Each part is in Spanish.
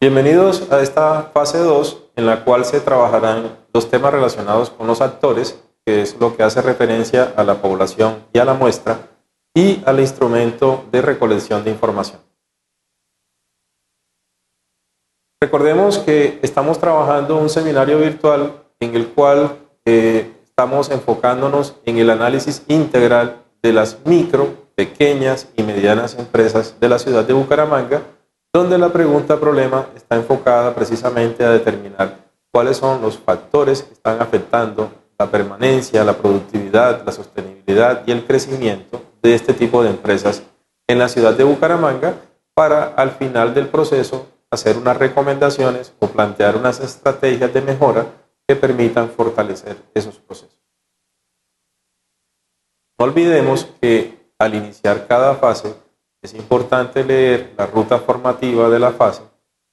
Bienvenidos a esta fase 2 en la cual se trabajarán los temas relacionados con los actores, que es lo que hace referencia a la población y a la muestra, y al instrumento de recolección de información. Recordemos que estamos trabajando un seminario virtual en el cual estamos enfocándonos en el análisis integral de las micro, pequeñas y medianas empresas de la ciudad de Bucaramanga, donde la pregunta problema está enfocada precisamente a determinar cuáles son los factores que están afectando la permanencia, la productividad, la sostenibilidad y el crecimiento de este tipo de empresas en la ciudad de Bucaramanga, para al final del proceso hacer unas recomendaciones o plantear unas estrategias de mejora que permitan fortalecer esos procesos. No olvidemos que al iniciar cada fase es importante leer la ruta formativa de la fase,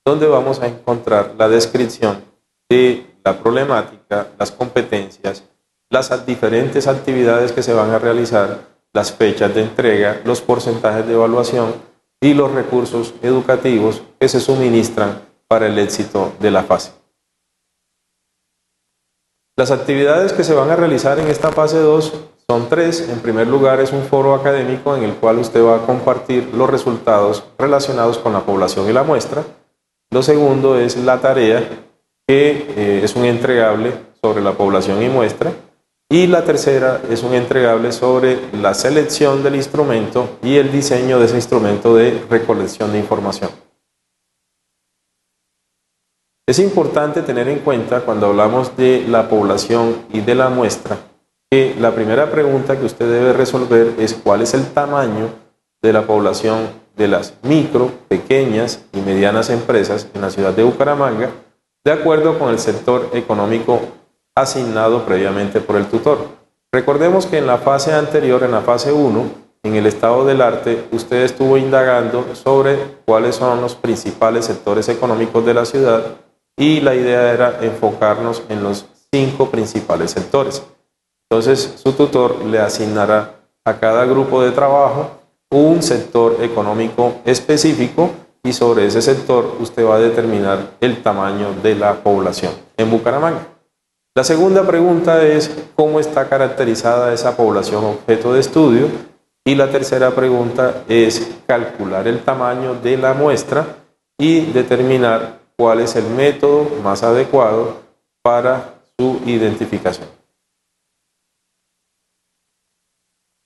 donde vamos a encontrar la descripción de la problemática, las competencias, las diferentes actividades que se van a realizar, las fechas de entrega, los porcentajes de evaluación y los recursos educativos que se suministran para el éxito de la fase. Las actividades que se van a realizar en esta fase 2 son 3. En primer lugar, es un foro académico en el cual usted va a compartir los resultados relacionados con la población y la muestra. Lo segundo es la tarea, que es un entregable sobre la población y muestra. Y la tercera es un entregable sobre la selección del instrumento y el diseño de ese instrumento de recolección de información. Es importante tener en cuenta, cuando hablamos de la población y de la muestra, que la primera pregunta que usted debe resolver es cuál es el tamaño de la población de las micro, pequeñas y medianas empresas en la ciudad de Bucaramanga, de acuerdo con el sector económico asignado previamente por el tutor. Recordemos que en la fase anterior, en la fase 1, en el estado del arte, usted estuvo indagando sobre cuáles son los principales sectores económicos de la ciudad, y la idea era enfocarnos en los 5 principales sectores. Entonces, su tutor le asignará a cada grupo de trabajo un sector económico específico, y sobre ese sector usted va a determinar el tamaño de la población en Bucaramanga. La segunda pregunta es cómo está caracterizada esa población objeto de estudio, y la tercera pregunta es calcular el tamaño de la muestra y determinar cuál es el método más adecuado para su identificación.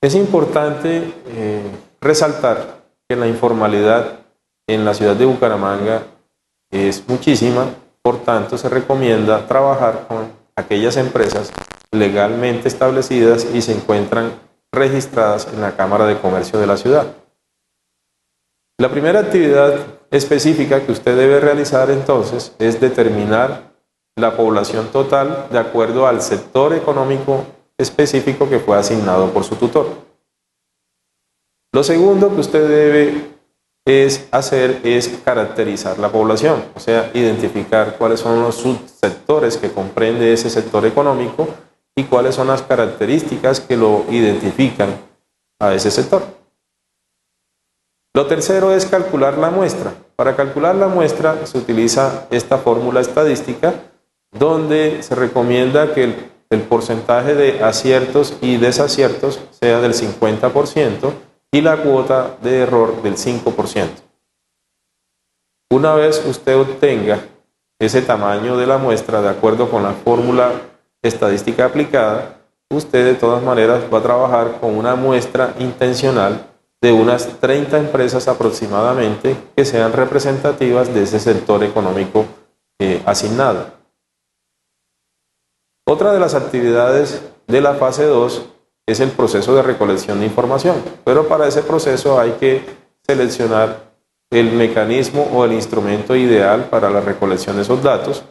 Es importante resaltar que la informalidad en la ciudad de Bucaramanga es muchísima, por tanto se recomienda trabajar con aquellas empresas legalmente establecidas y se encuentran registradas en la Cámara de Comercio de la ciudad. La primera actividad específica que usted debe realizar entonces es determinar la población total de acuerdo al sector económico específico que fue asignado por su tutor. Lo segundo que usted debe hacer es caracterizar la población, o sea, identificar cuáles son los subsectores que comprende ese sector económico y cuáles son las características que lo identifican a ese sector. Lo tercero es calcular la muestra. Para calcular la muestra se utiliza esta fórmula estadística, donde se recomienda que el porcentaje de aciertos y desaciertos sea del 50% y la cuota de error del 5%. Una vez usted obtenga ese tamaño de la muestra de acuerdo con la fórmula estadística aplicada, usted de todas maneras va a trabajar con una muestra intencional de unas 30 empresas aproximadamente que sean representativas de ese sector económico asignado. Otra de las actividades de la fase 2 es el proceso de recolección de información, pero para ese proceso hay que seleccionar el mecanismo o el instrumento ideal para la recolección de esos datos,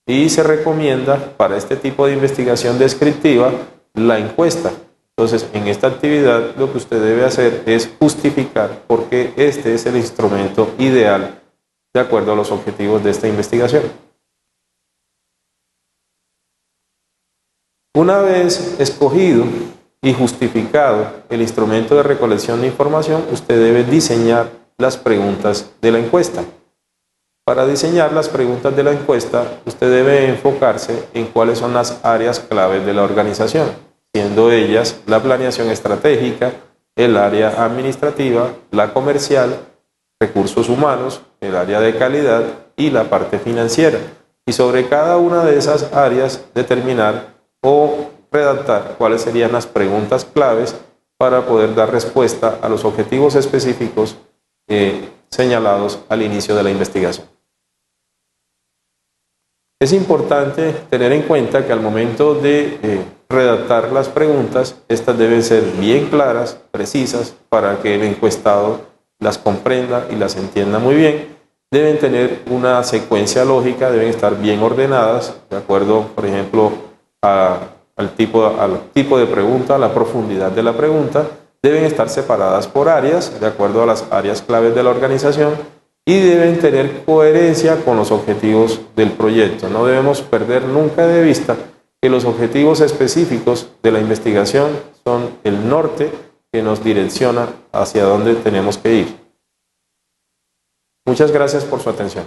y se recomienda para este tipo de investigación descriptiva la encuesta. Entonces, en esta actividad lo que usted debe hacer es justificar por qué este es el instrumento ideal de acuerdo a los objetivos de esta investigación. Una vez escogido y justificado el instrumento de recolección de información, usted debe diseñar las preguntas de la encuesta. Para diseñar las preguntas de la encuesta, usted debe enfocarse en cuáles son las áreas claves de la organización, siendo ellas la planeación estratégica, el área administrativa, la comercial, recursos humanos, el área de calidad y la parte financiera. Y sobre cada una de esas áreas determinar o redactar cuáles serían las preguntas claves para poder dar respuesta a los objetivos específicos señalados al inicio de la investigación. Es importante tener en cuenta que al momento de redactar las preguntas, estas deben ser bien claras, precisas, para que el encuestado las comprenda y las entienda muy bien. Deben tener una secuencia lógica, deben estar bien ordenadas, de acuerdo, por ejemplo, al tipo de pregunta, a la profundidad de la pregunta. Deben estar separadas por áreas, de acuerdo a las áreas claves de la organización, y deben tener coherencia con los objetivos del proyecto. No debemos perder nunca de vista que los objetivos específicos de la investigación son el norte que nos direcciona hacia dónde tenemos que ir. Muchas gracias por su atención.